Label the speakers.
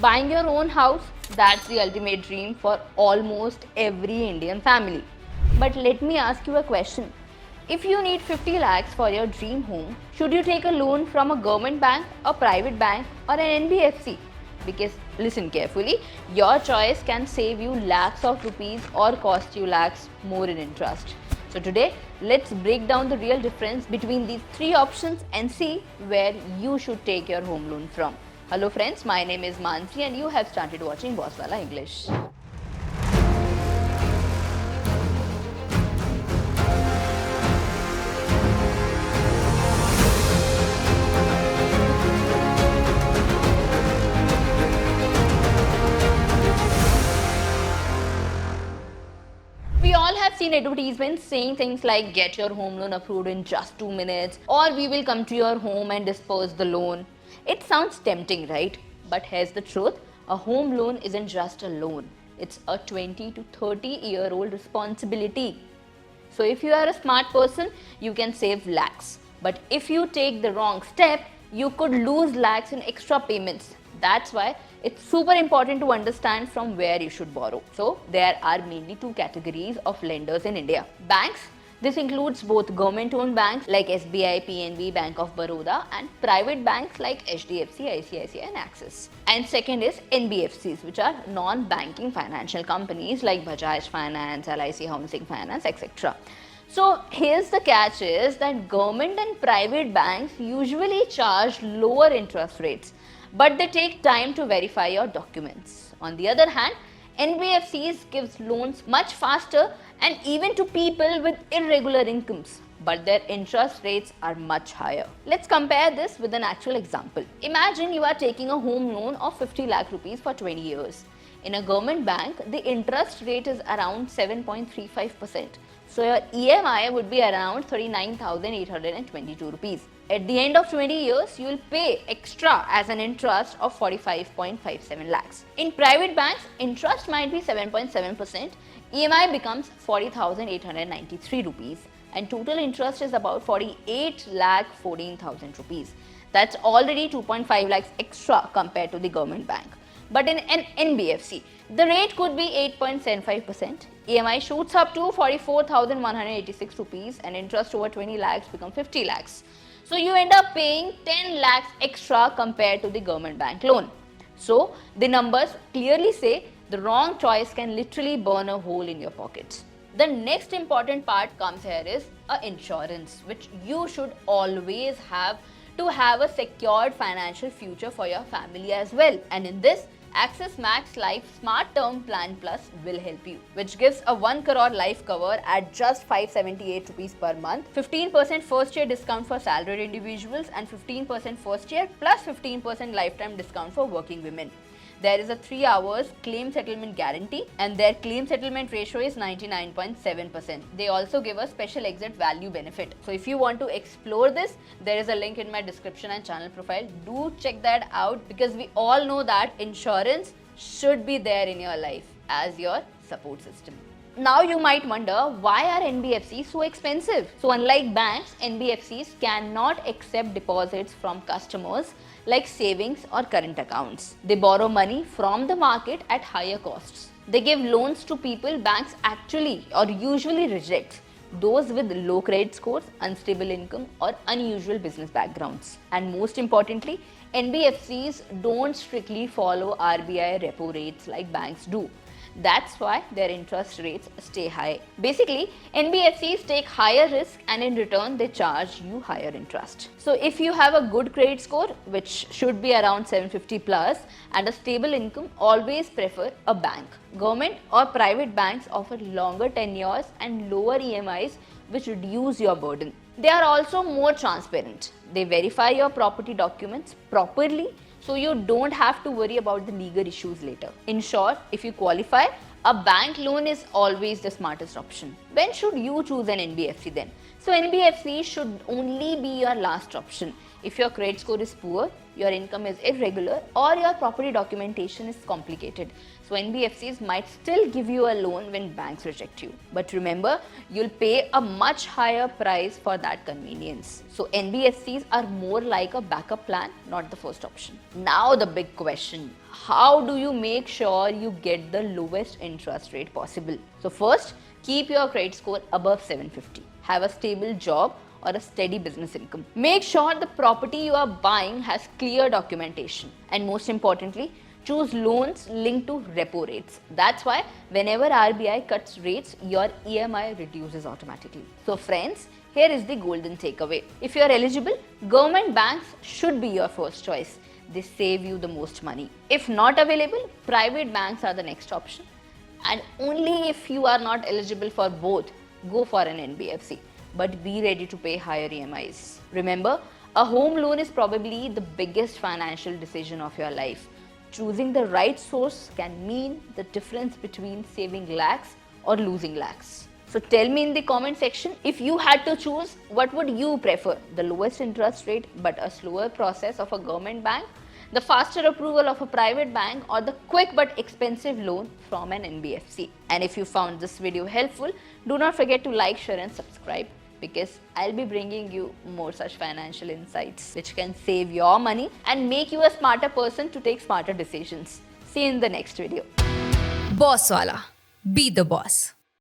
Speaker 1: Buying your own house, that's the ultimate dream for almost every Indian family. But let me ask you a question. If you need 50 lakhs for your dream home, should you take a loan from a government bank, a private bank, or an NBFC? Because listen carefully, your choice can save you lakhs of rupees or cost you lakhs more in interest. So today, let's break down the real difference between these three options and see where you should take your home loan from. Hello friends, my name is Mansi and you have started watching Bosswala English. We all have seen advertisements saying things like get your home loan approved in just 2 minutes or we will come to your home and disperse the loan. It sounds tempting, right? But here's the truth, a home loan isn't just a loan. It's a 20 to 30-year-old responsibility. So if you are a smart person, you can save lakhs. But if you take the wrong step, you could lose lakhs in extra payments. That's why it's super important to understand from where you should borrow. So there are mainly two categories of lenders in India. Banks. This includes both government-owned banks like SBI, PNB, Bank of Baroda and private banks like HDFC, ICICI and Axis. And second is NBFCs, which are non-banking financial companies like Bajaj Finance, LIC Housing Finance, etc. So here's the catch is that government and private banks usually charge lower interest rates, but they take time to verify your documents. On the other hand, NBFCs gives loans much faster and even to people with irregular incomes, but their interest rates are much higher. Let's compare this with an actual example. Imagine you are taking a home loan of 50 lakh rupees for 20 years. In a government bank, the interest rate is around 7.35%. So your EMI would be around 39,822 rupees. At the end of 20 years, you will pay extra as an interest of 45.57 lakhs. In private banks, interest might be 7.7%, EMI becomes 40,893 rupees and total interest is about 48 lakh 14,000 rupees. That's already 2.5 lakhs extra compared to the government bank. But in an NBFC, the rate could be 8.75%. EMI shoots up to 44,186 rupees and interest over 20 lakhs become 50 lakhs. So you end up paying 10 lakhs extra compared to the government bank loan. So the numbers clearly say the wrong choice can literally burn a hole in your pockets. The next important part comes here is insurance, which you should always have to have a secured financial future for your family as well. And in this, Axis Max Life Smart Term Plan Plus will help you, which gives a 1 crore life cover at just 578 rupees per month, 15% first year discount for salaried individuals and 15% first year plus 15% lifetime discount for working women. There is a 3 hours claim settlement guarantee and their claim settlement ratio is 99.7%. They also give a special exit value benefit. So if you want to explore this, there is a link in my description and channel profile. Do check that out because we all know that insurance should be there in your life as your support system. Now you might wonder, why are NBFCs so expensive? So unlike banks, NBFCs cannot accept deposits from customers like savings or current accounts. They borrow money from the market at higher costs. They give loans to people banks actually or usually reject, those with low credit scores, unstable income or unusual business backgrounds. And most importantly, NBFCs don't strictly follow RBI repo rates like banks do. That's why their interest rates stay high. Basically, NBFCs take higher risk and in return they charge you higher interest. So if you have a good credit score, which should be around 750 plus, and a stable income, always prefer a bank. Government or private banks offer longer tenures and lower EMIs, which reduce your burden. They are also more transparent. They verify your property documents properly, so you don't have to worry about the legal issues later. In short, if you qualify, a bank loan is always the smartest option. When should you choose an NBFC then? So NBFC should only be your last option if your credit score is poor, your income is irregular, or your property documentation is complicated. So NBFCs might still give you a loan when banks reject you. But remember, you'll pay a much higher price for that convenience. So NBFCs are more like a backup plan, not the first option. Now the big question, how do you make sure you get the lowest interest rate possible? So first, keep your credit score above 750. Have a stable job or a steady business income. Make sure the property you are buying has clear documentation. And most importantly, choose loans linked to repo rates. That's why whenever RBI cuts rates, your EMI reduces automatically. So friends, here is the golden takeaway. If you are eligible, government banks should be your first choice. They save you the most money. If not available, private banks are the next option. And only if you are not eligible for both, go for an NBFC. But be ready to pay higher EMIs. Remember, a home loan is probably the biggest financial decision of your life. Choosing the right source can mean the difference between saving lakhs or losing lakhs. So tell me in the comment section, if you had to choose, what would you prefer? The lowest interest rate but a slower process of a government bank, the faster approval of a private bank, or the quick but expensive loan from an NBFC? And if you found this video helpful, do not forget to like, share and subscribe, because I'll be bringing you more such financial insights which can save your money and make you a smarter person to take smarter decisions. See you in the next video.
Speaker 2: Boss Wala. Be the boss.